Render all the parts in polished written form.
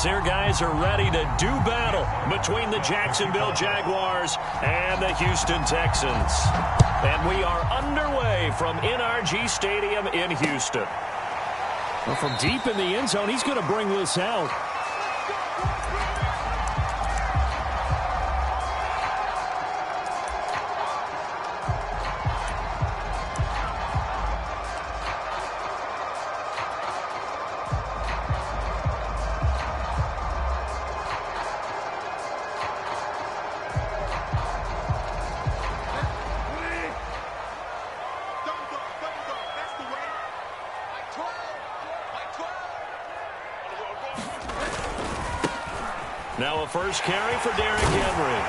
Here guys are ready to do battle between the Jacksonville Jaguars and the Houston Texans. And we are underway from NRG Stadium in Houston. Well, from deep in the end zone, he's going to bring this out. Now a first carry for Derrick Henry.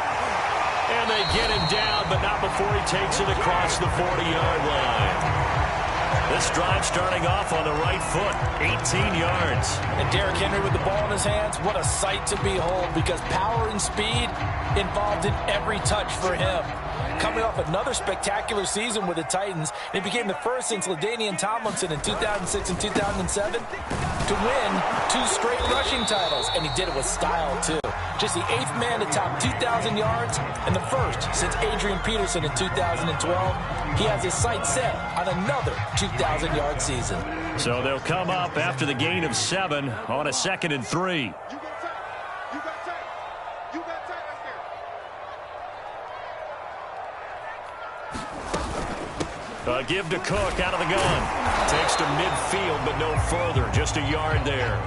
And they get him down, but not before he takes it across the 40-yard line. This drive starting off on the right foot, 18 yards. And Derrick Henry with the ball in his hands, what a sight to behold, because power and speed involved in every touch for him. Coming off another spectacular season with the Titans, he became the first since LaDainian Tomlinson in 2006 and 2007 to win 2 straight rushing titles, and he did it with style too. Just the 8th man to top 2,000 yards and the first since Adrian Peterson in 2012. He has his sights set on another 2,000-yard season. So they'll come up after the gain of 7 on a 2nd and 3. Give to Cook out of the gun. Takes to midfield, but no further. Just a yard there.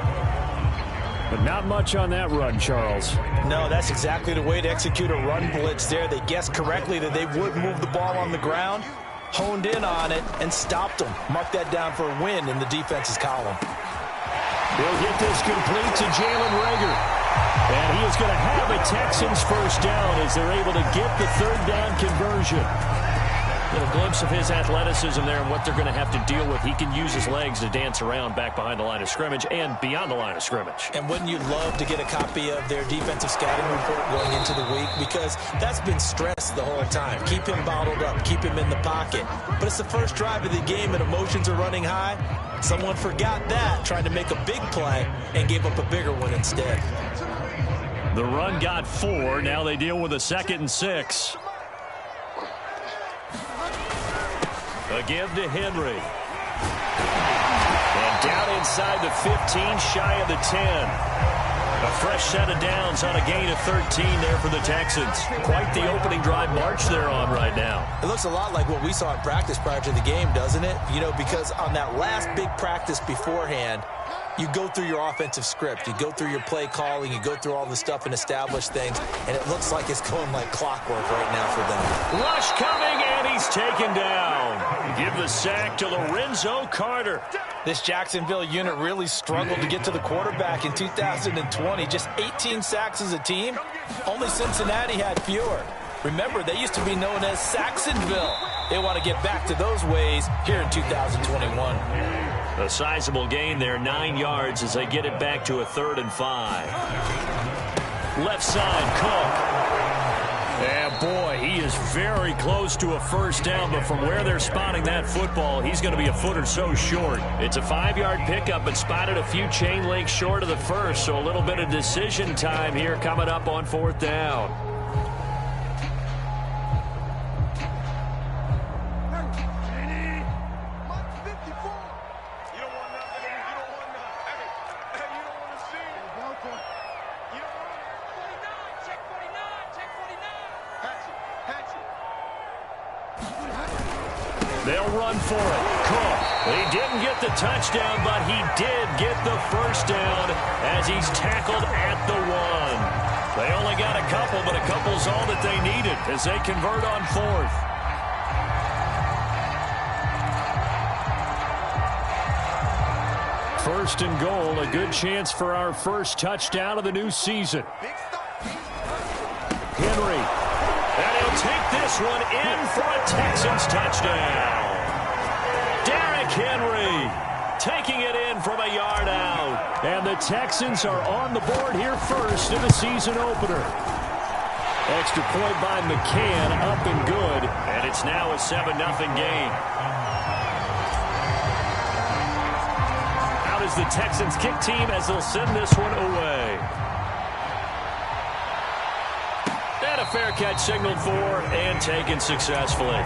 But not much on that run, Charles. No, that's exactly the way to execute a run blitz there. They guessed correctly that they would move the ball on the ground, honed in on it, and stopped them. Mark that down for a win in the defense's column. They'll get this complete to Jalen Reagor. And he is going to have a Texans first down as they're able to get the 3rd down conversion. Little glimpse of his athleticism there and what they're going to have to deal with. He can use his legs to dance around back behind the line of scrimmage and beyond the line of scrimmage. And wouldn't you love to get a copy of their defensive scouting report going into the week? Because that's been stressed the whole time. Keep him bottled up. Keep him in the pocket. But it's the first drive of the game and emotions are running high. Someone forgot that, trying to make a big play, and gave up a bigger one instead. The run got 4. Now they deal with a 2nd and 6. A give to Henry. And down inside the 15, shy of the 10. A fresh set of downs on a gain of 13 there for the Texans. Quite the opening drive march they're on right now. It looks a lot like what we saw in practice prior to the game, doesn't it? You know, because on that last big practice beforehand, you go through your offensive script. You go through your play calling. You go through all the stuff and establish things. And it looks like it's going like clockwork right now for them. Rush coming, and he's taken down. Give the sack to Lorenzo Carter. This Jacksonville unit really struggled to get to the quarterback in 2020. Just 18 sacks as a team. Only Cincinnati had fewer. Remember, they used to be known as Saxonville. They want to get back to those ways here in 2021. A sizable gain there, 9 yards as they get it back to a 3rd and 5. Left side, Cook. And boy, he is very close to a first down, but from where they're spotting that football, he's going to be a foot or so short. It's a 5-yard pickup, but spotted a few chain links short of the first, so a little bit of decision time here coming up on 4th down. They'll run for it. Cook. He didn't get the touchdown, but he did get the first down as he's tackled at the 1. They only got a couple, but a couple's all that they needed as they convert on 4th. First and goal, a good chance for our first touchdown of the new season. Henry. And he'll take this one in for a Texans touchdown. Derrick Henry taking it in from a yard out. And the Texans are on the board here first in the season opener. Extra point by McCann, up and good. And it's now a 7-0 game. Out is goes the Texans kick team as they'll send this one away. And a fair catch signaled for and taken successfully.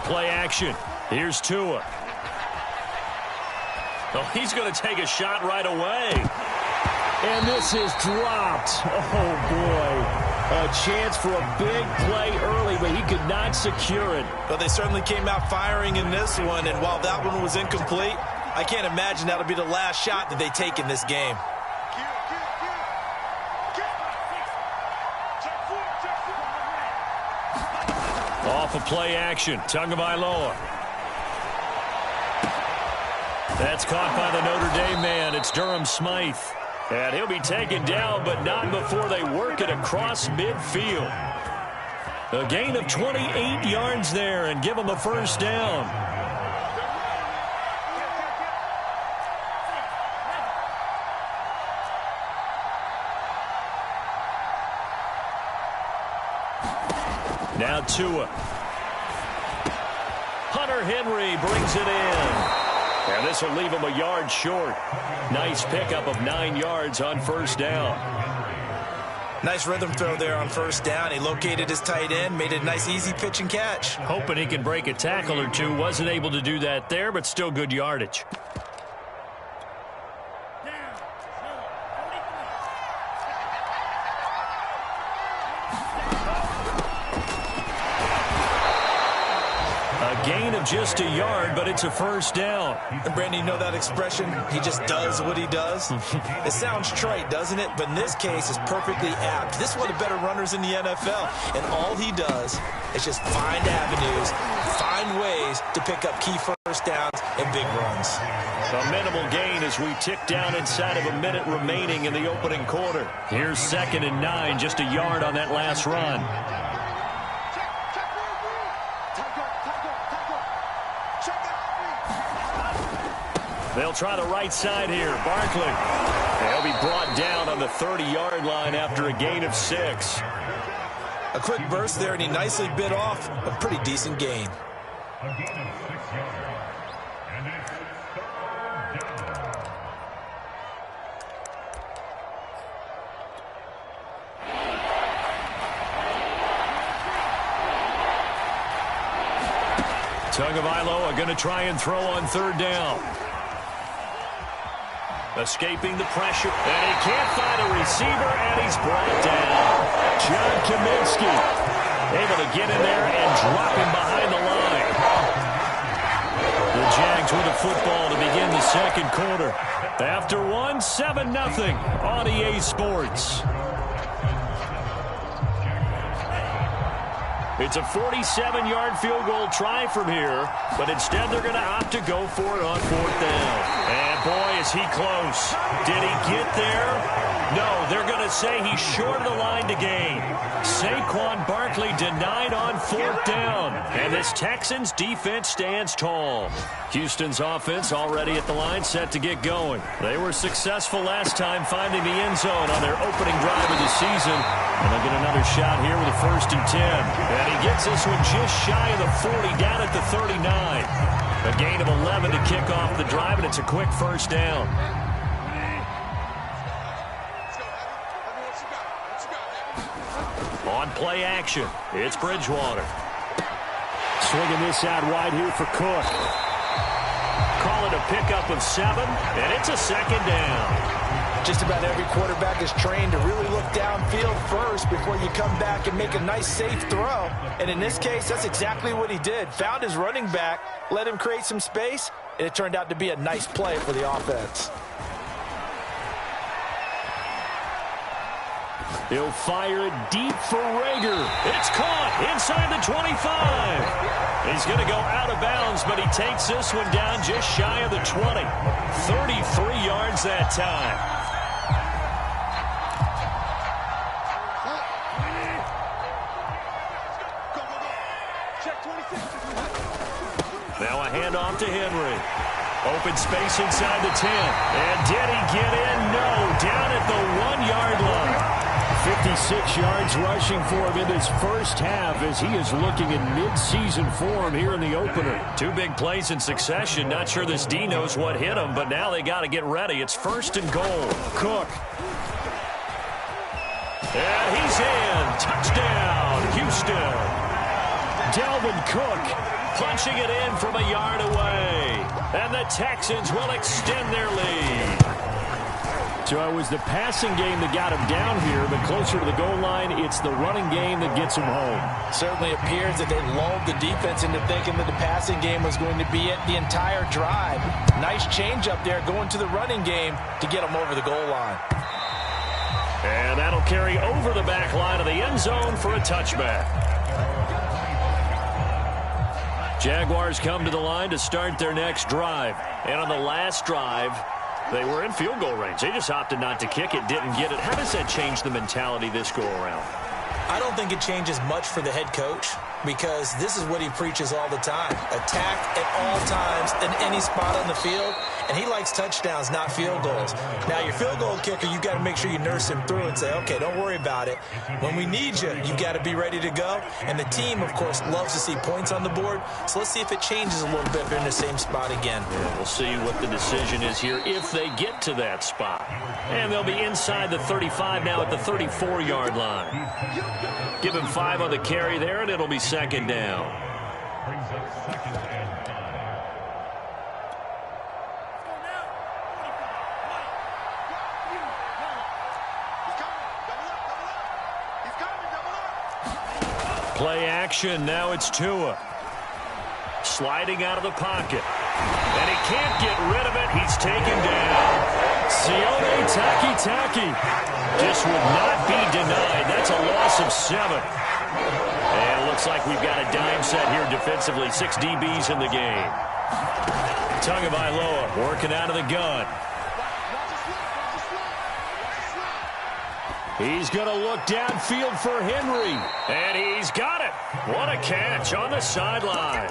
Play action. Here's Tua. Oh, he's going to take a shot right away. And this is dropped. Oh, boy. A chance for a big play early, but he could not secure it. But they certainly came out firing in this one, and while that one was incomplete, I can't imagine that'll be the last shot that they take in this game. Off of play action. Tagovailoa. That's caught by the Notre Dame man. It's Durham Smythe. And he'll be taken down, but not before they work it across midfield. A gain of 28 yards there and give them a first down. Now Tua. Hunter Henry brings it in. And this will leave him a yard short. Nice pickup of 9 yards on first down. Nice rhythm throw there on first down. He located his tight end, made it a nice easy pitch and catch. Hoping he can break a tackle or two. Wasn't able to do that there, but still good yardage. Gain of just a yard, but it's a first down. And Brandon, you know that expression? He just does what he does. It sounds trite, doesn't it? But in this case, it's perfectly apt. This is one of the better runners in the NFL. And all he does is just find avenues, find ways to pick up key first downs and big runs. A minimal gain as we tick down inside of a minute remaining in the opening quarter. Here's 2nd and 9, just a yard on that last run. They'll try the right side here. Barkley. They'll be brought down on the 30-yard line after a gain of 6. A quick burst there, and he nicely bit off a pretty decent gain. Tagovailoa going to try and throw on 3rd down. Escaping the pressure, and he can't find a receiver, and he's brought down. John Kaminsky able to get in there and drop him behind the line. The Jags with the football to begin the 2nd quarter. After one, 7-0 on EA Sports. It's a 47-yard field goal try from here, but instead they're going to opt to go for it on 4th down. And boy, is he close. Did he get there? No, they're going to say he's short of the line to gain. Saquon Barkley denied on 4th down. And this Texans defense stands tall. Houston's offense already at the line, set to get going. They were successful last time finding the end zone on their opening drive of the season. And they'll get another shot here with a 1st and 10. And he gets this one just shy of the 40, down at the 39. A gain of 11 to kick off the drive, and it's a quick first down. On play action, it's Bridgewater. Swinging this out wide here for Cook. Call it a pickup of 7, and it's a 2nd down. Just about every quarterback is trained to really look downfield first before you come back and make a nice, safe throw. And in this case, that's exactly what he did. Found his running back, let him create some space, and it turned out to be a nice play for the offense. He'll fire it deep for Rager. It's caught inside the 25. He's going to go out of bounds, but he takes this one down just shy of the 20. 33 yards that time. handoff to Henry. Open space inside the 10. And did he get in? No. Down at the 1-yard line. 56 yards rushing for him in his first half as he is looking in mid-season form here in the opener. 2 big plays in succession. Not sure this D knows what hit him, but now they got to get ready. It's 1st and goal. Cook. And he's in. Touchdown, Houston. Dalvin Cook punching it in from a yard away. And the Texans will extend their lead. So it was the passing game that got him down here, but closer to the goal line, it's the running game that gets him home. Certainly appears that they lulled the defense into thinking that the passing game was going to be it the entire drive. Nice change up there going to the running game to get him over the goal line. And that'll carry over the back line of the end zone for a touchback. Jaguars come to the line to start their next drive. And on the last drive, they were in field goal range. They just opted not to kick it, didn't get it. How does that change the mentality this go around? I don't think it changes much for the head coach because this is what he preaches all the time. Attack at all times in any spot on the field, and he likes touchdowns, not field goals. Now, your field goal kicker, you've got to make sure you nurse him through and say, okay, don't worry about it. When we need you, you've got to be ready to go. And the team, of course, loves to see points on the board. So let's see if it changes a little bit if they're in the same spot again. Yeah, we'll see what the decision is here if they get to that spot. And they'll be inside the 35 now at the 34-yard line. Give him 5 on the carry there, and it'll be 2nd down. Play action. Now it's Tua. Sliding out of the pocket. And he can't get rid of it. He's taken down. Sione Taki. Just would not be denied. That's a loss of 7. And it looks like we've got a dime set here defensively. 6 DBs in the game. Tagovailoa working out of the gun. He's going to look downfield for Henry. And he's got it. What a catch on the sideline.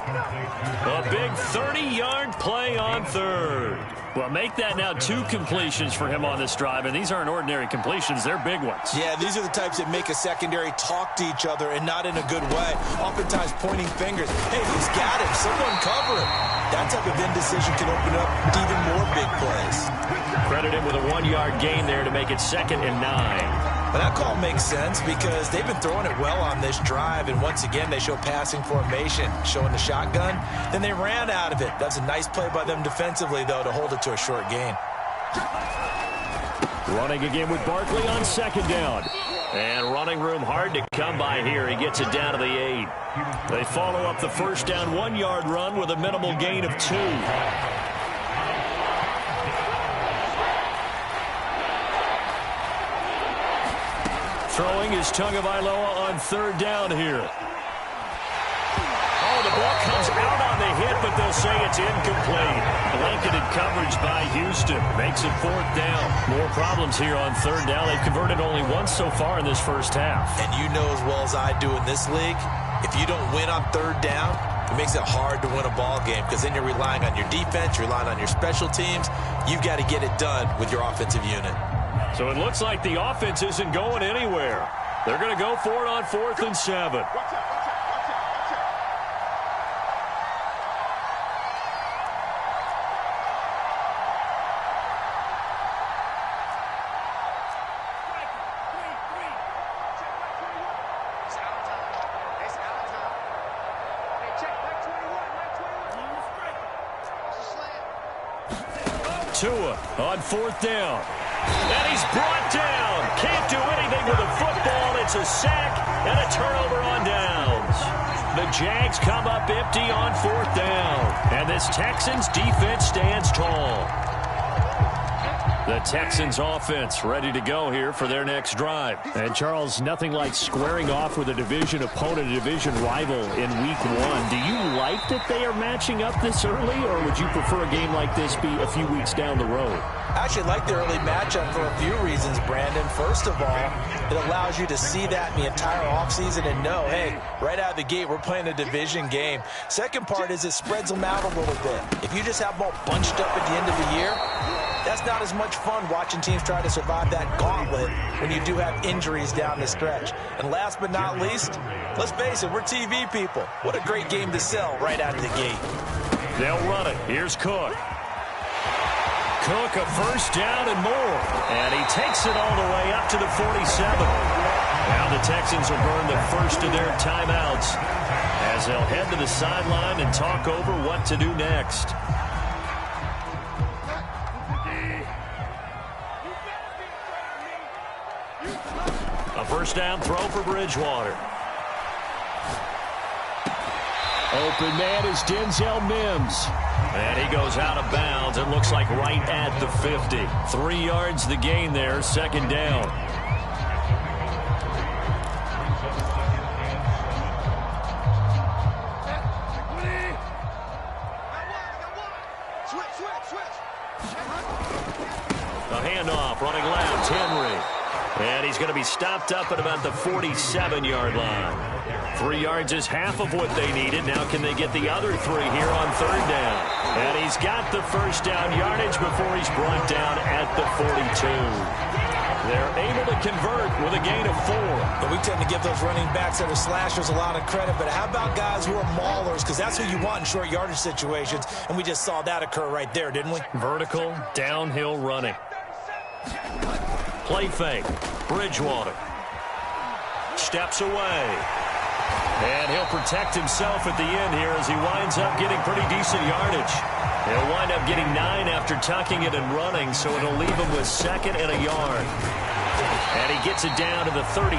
A big 30-yard play on 3rd. Well, make that now 2 completions for him on this drive. And these aren't ordinary completions. They're big ones. Yeah, these are the types that make a secondary talk to each other and not in a good way. Oftentimes pointing fingers. Hey, who's got him? Someone cover him. That type of indecision can open up even more big plays. Credit him with a 1-yard gain there to make it 2nd and 9. But that call makes sense because they've been throwing it well on this drive, and once again they show passing formation, showing the shotgun. Then they ran out of it. That's a nice play by them defensively, though, to hold it to a short gain. Running again with Barkley on 2nd down. And running room hard to come by here. He gets it down to the 8. They follow up the 1st down 1-yard run with a minimal gain of 2. Throwing is Tagovailoa on 3rd down here. Oh, the ball comes out on the hit, but they'll say it's incomplete. Blanketed coverage by Houston. Makes it 4th down. More problems here on 3rd down. They've converted only once so far in this first half. And you know as well as I do in this league, if you don't win on 3rd down, it makes it hard to win a ball game because then you're relying on your defense, you're relying on your special teams. You've got to get it done with your offensive unit. So it looks like the offense isn't going anywhere. They're going to go for it on 4th and 7. Tua on 4th down. And he's brought down. Can't do anything with the football. It's a sack and a turnover on downs. The Jags come up empty on 4th down. And this Texans defense stands tall. The Texans offense ready to go here for their next drive. And Charles, nothing like squaring off with a division opponent, a division rival in week 1. Do you like that they are matching up this early, or would you prefer a game like this be a few weeks down the road? I actually like the early matchup for a few reasons, Brandon. First of all, it allows you to see that in the entire offseason and know, hey, right out of the gate, we're playing a division game. Second part is it spreads them out a little bit. If you just have them all bunched up at the end of the year, that's not as much fun watching teams try to survive that gauntlet when you do have injuries down the stretch. And last but not least, let's face it, we're TV people. What a great game to sell right out of the gate. They'll run it. Here's Cook. Cook, a first down and more. And he takes it all the way up to the 47. Now the Texans will burn the first of their timeouts as they'll head to the sideline and talk over what to do next. A first down throw for Bridgewater. Open man is Denzel Mims. And he goes out of bounds. It looks like right at the 50. 3 yards the gain there, second down. A handoff, running left, Henry. And he's going to be stopped up at about the 47-yard line. 3 yards is half of what they needed. Now can they get the other 3 here on third down? And he's got the first down yardage before he's brought down at the 42. They're able to convert with a gain of 4. But we tend to give those running backs that are slashers a lot of credit. But how about guys who are maulers? Because that's who you want in short yardage situations. And we just saw that occur right there, didn't we? Vertical, downhill running. Play fake. Bridgewater. Steps away. And he'll protect himself at the end here as he winds up getting pretty decent yardage. He'll wind up getting 9 after tucking it and running, so it'll leave him with 2nd and a yard. And he gets it down to the 32.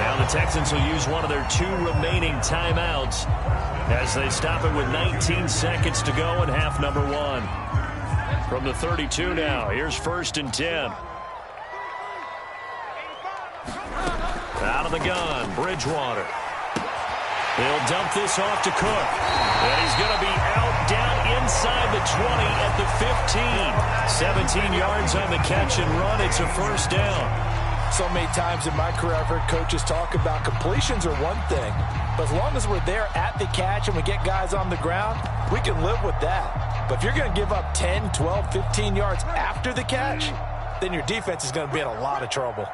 Now the Texans will use one of their 2 remaining timeouts as they stop it with 19 seconds to go in half number 1. From the 32 now, here's 1st and 10. Out of the gun, Bridgewater. He'll dump this off to Cook. And he's going to be out down inside the 20 at the 15. 17 yards on the catch and run. It's a first down. So many times in my career, I've heard coaches talk about completions are one thing. But as long as we're there at the catch and we get guys on the ground, we can live with that. But if you're going to give up 10, 12, 15 yards after the catch, then your defense is going to be in a lot of trouble.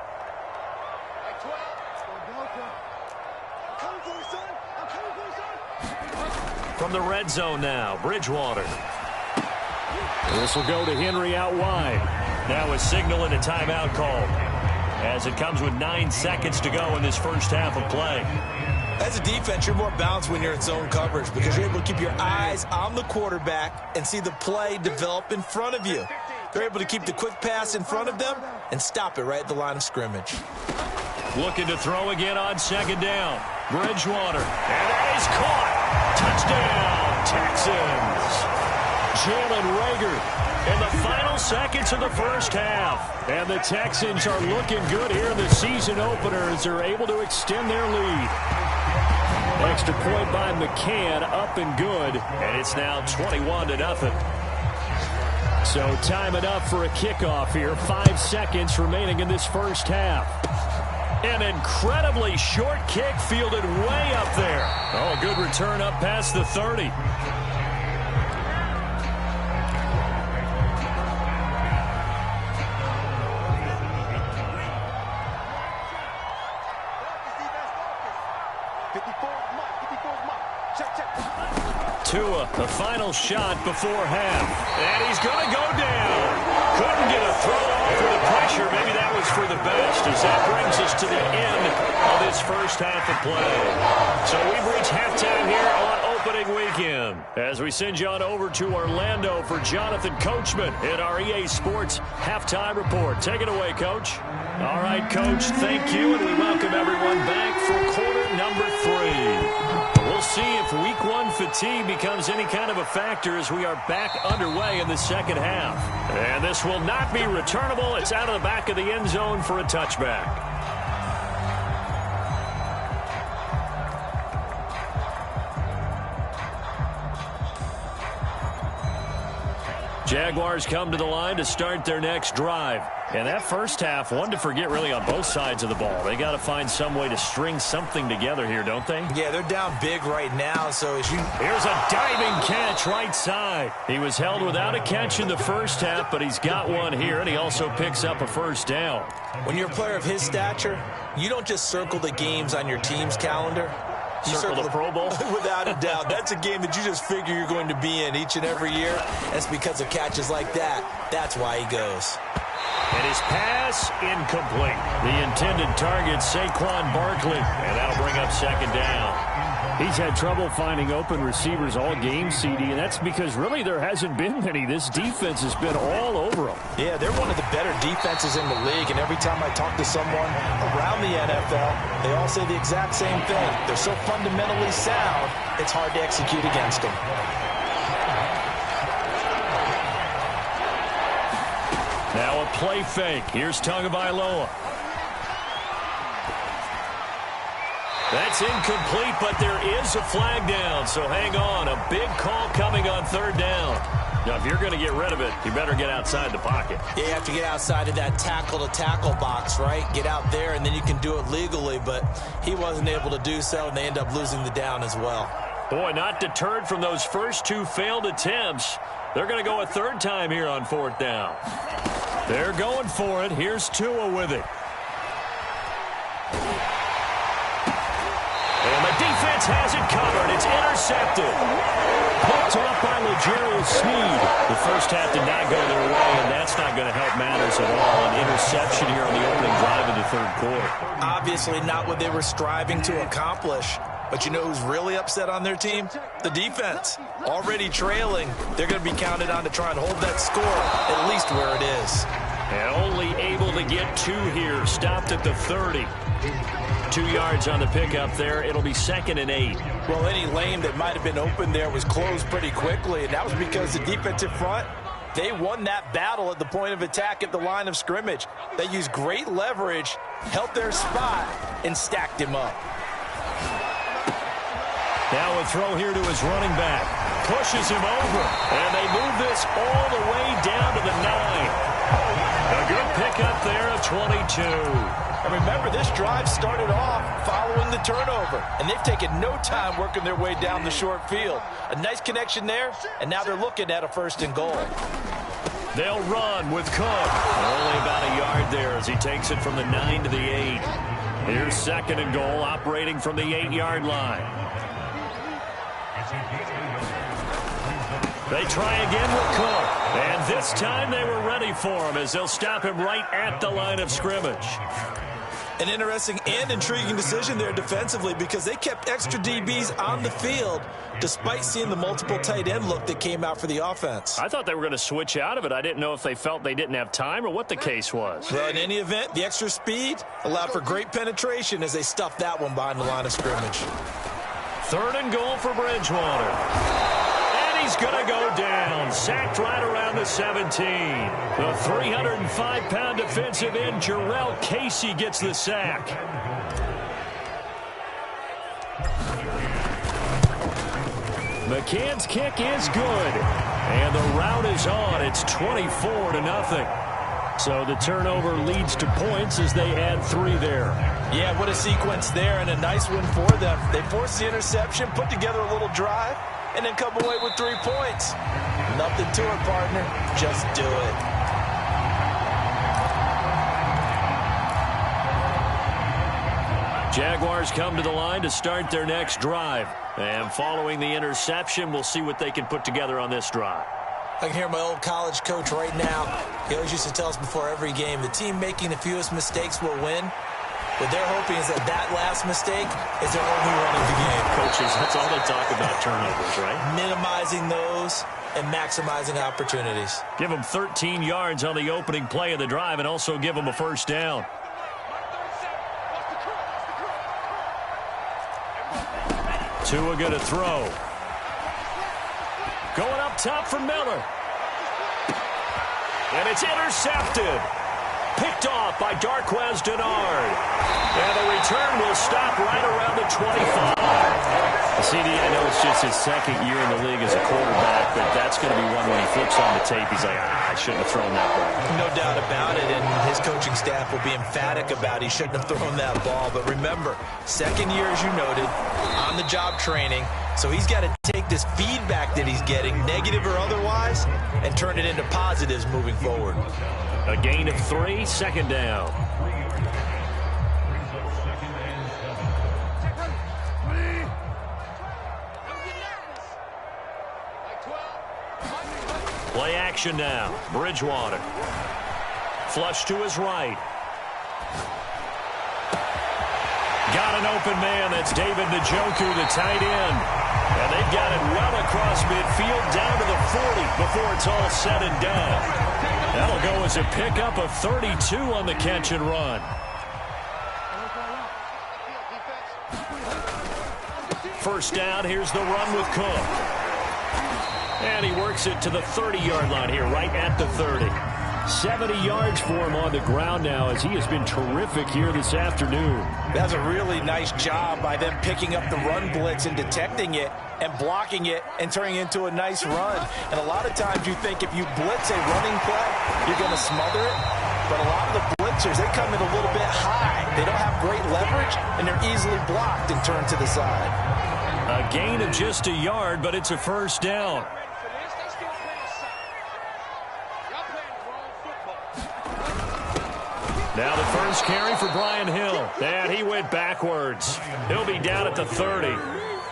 From the red zone now, Bridgewater. This will go to Henry out wide. Now a signal and a timeout called as it comes with 9 seconds to go in this first half of play. As a defense, you're more balanced when you're in zone coverage because you're able to keep your eyes on the quarterback and see the play develop in front of you. They're able to keep the quick pass in front of them and stop it right at the line of scrimmage. Looking to throw again on 2nd down. Bridgewater. And that is caught. Touchdown, Texans. Jalen Reagor in the final seconds of the first half. And the Texans are looking good here in the season opener as they're able to extend their lead. Extra point by McCann, up and good. And it's now 21-0. So time enough for a kickoff here. 5 seconds remaining in this first half. An incredibly short kick fielded way up there. Oh, good return up past the 30. Tua, the final shot before half. And he's going to go down. Couldn't get a throw off for the pressure. Maybe that was for the best as that brings us to the end of this first half of play. So we've reached halftime here on opening weekend as we send you on over to Orlando for Jonathan Coachman in our EA Sports Halftime Report. Take it away, Coach. All right, Coach, thank you, and we welcome everyone back for quarter number 3. We'll see if week one fatigue becomes any kind of a factor as we are back underway in the second half. And this will not be returnable. It's out of the back of the end zone for a touchback. Jaguars come to the line to start their next drive. And that first half, one to forget really on both sides of the ball. They got to find some way to string something together here, don't they? Yeah, they're down big right now. So as you... Here's a diving catch right side. He was held without a catch in the first half, but he's got one here, and he also picks up a first down. When you're a player of his stature, you don't just circle the games on your team's calendar. Circle the Pro Bowl? Without a doubt. That's a game that you just figure you're going to be in each and every year. That's because of catches like that. That's why he goes. And his pass incomplete. The intended target, Saquon Barkley. And that'll bring up second down. He's had trouble finding open receivers all game, CD, and that's because really there hasn't been many. This defense has been all over them. Yeah, they're one of the better defenses in the league, and every time I talk to someone around the NFL, they all say the exact same thing. They're so fundamentally sound, it's hard to execute against them. Now a play fake. Here's Tagovailoa. That's incomplete, but there is a flag down, so hang on. A big call coming on third down. Now, if you're going to get rid of it, you better get outside the pocket. Yeah, you have to get outside of that tackle-to-tackle box, right? Get out there, and then you can do it legally, but he wasn't able to do so, and they end up losing the down as well. Boy, not deterred from those first two failed attempts. They're going to go a third time here on fourth down. They're going for it. Here's Tua with it. And the defense has it covered. It's intercepted. Picked off by L'Jarius Sneed. The first half did not go their way, and that's not going to help matters at all. An interception here on the opening drive of the third quarter. Obviously not what they were striving to accomplish. But you know who's really upset on their team? The defense. Already trailing. They're going to be counted on to try and hold that score at least where it is. And only able to get two here. Stopped at the 30. 2 yards on the pickup there. It'll be 2nd and 8. Well, any lane that might have been open there was closed pretty quickly, and that was because the defensive front, they won that battle at the point of attack at the line of scrimmage. They used great leverage, held their spot, and stacked him up. Now a throw here to his running back. Pushes him over, and they move this all the way down to the 9. A good pickup there of 22. And remember, this drive started off following the turnover, and they've taken no time working their way down the short field. A nice connection there, and now they're looking at a 1st and goal. They'll run with Cook. Only about a yard there as he takes it from the 9 to the 8. Here's 2nd and goal, operating from the 8-yard line. They try again with Cook. And this time they were ready for him as they'll stop him right at the line of scrimmage. An interesting and intriguing decision there defensively because they kept extra DBs on the field despite seeing the multiple tight end look that came out for the offense. I thought they were going to switch out of it. I didn't know if they felt they didn't have time or what the case was. Well, in any event, the extra speed allowed for great penetration as they stuffed that one behind the line of scrimmage. 3rd and goal for Bridgewater. He's going to go down. Sacked right around the 17. The 305-pound defensive end, Jarrell Casey, gets the sack. McCann's kick is good. And the route is on. It's 24-0. So the turnover leads to points as they add 3 there. Yeah, what a sequence there and a nice one for them. They forced the interception, put together a little drive, and then come away with 3 points. Nothing to it, partner. Just do it. Jaguars come to the line to start their next drive. And following the interception, we'll see what they can put together on this drive. I can hear my old college coach right now. He always used to tell us before every game, the team making the fewest mistakes will win. What they're hoping is that last mistake is their only run of the game. Coaches, that's all they talk about, turnovers, right? Minimizing those and maximizing opportunities. Give them 13 yards on the opening play of the drive and also give them a first down. Tua going to throw. Going up top for Miller. And it's intercepted. Picked off by Darquez Dennard. And the return will stop right around the 25. CD, I know it's just his second year in the league as a quarterback, but that's going to be one when he flips on the tape. He's like, I shouldn't have thrown that ball. No doubt about it, and his coaching staff will be emphatic about he shouldn't have thrown that ball. But remember, second year, as you noted, on-the-job training. So he's got to take this feedback that he's getting, negative or otherwise, and turn it into positives moving forward. A gain of 3, second down. Play action now. Bridgewater. Flush to his right. Got an open man. That's David Njoku, the tight end. And they've got it well across midfield down to the 40 before it's all said and done. That'll go as a pickup of 32 on the catch and run. First down, here's the run with Cook. And he works it to the 30-yard line here, right at the 30. 70 yards for him on the ground now as he has been terrific here this afternoon. That's a really nice job by them picking up the run blitz and detecting it and blocking it and turning it into a nice run. And a lot of times you think if you blitz a running play, you're going to smother it. But a lot of the blitzers, they come in a little bit high. They don't have great leverage, and they're easily blocked and turned to the side. A gain of just a yard, but it's a first down. Now the first carry for Brian Hill. And he went backwards. He'll be down at the 30.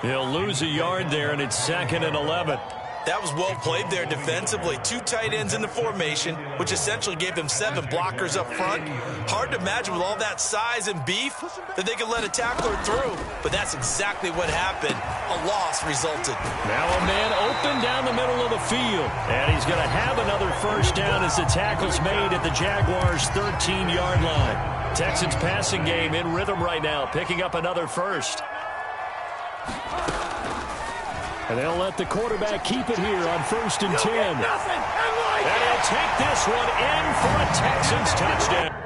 He'll lose a yard there, and it's 2nd and 11. That was well played there defensively. 2 tight ends in the formation, which essentially gave them 7 blockers up front. Hard to imagine with all that size and beef that they could let a tackler through. But that's exactly what happened. A loss resulted. Now a man open down the middle of the field. And he's going to have another first down as the tackle's made at the Jaguars' 13-yard line. Texans passing game in rhythm right now, picking up another first. And they'll let the quarterback keep it here on 1st and 10. And he'll take this one in for a Texans touchdown.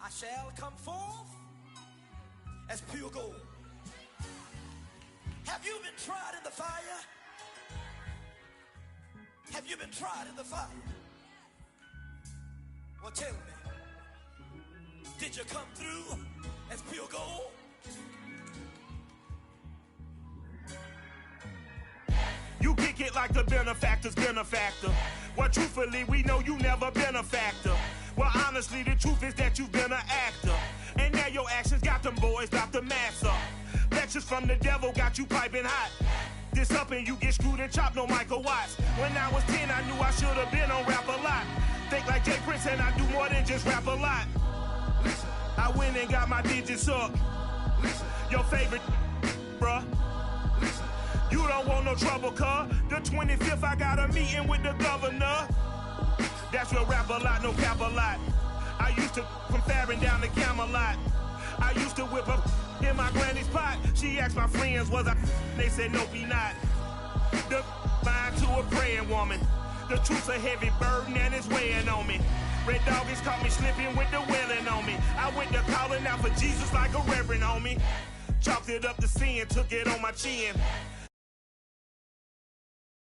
I shall come forth as pure gold. Have you been tried in the fire? Have you been tried in the fire? Well, tell me, did you come through as pure gold? You kick it like the benefactor's benefactor. Well, truthfully, we know you never been a factor. Well, honestly, the truth is that you've been an actor. And now your actions got them boys about to mass up. Lectures from the devil got you piping hot. This up and you get screwed and chopped, no Michael Watts. When I was 10, I knew I should have been on rap a lot. Think like Jay Prince and I do more than just rap a lot. Listen, I went and got my digits up. Listen, your favorite, bruh. Listen, you don't want no trouble, cuz. The 25th, I got a meeting with the governor. That's real rap a lot, no cap a lot. I used to from Farron down to Camelot. I used to whip up in my granny's pot. She asked my friends, was I? They said, nope, he not. The line to a praying woman. The truth's a heavy burden and it's weighing on me. Red Doggies caught me slipping with the wailing on me. I went to calling out for Jesus like a reverend on me. Chopped it up to sin, took it on my chin.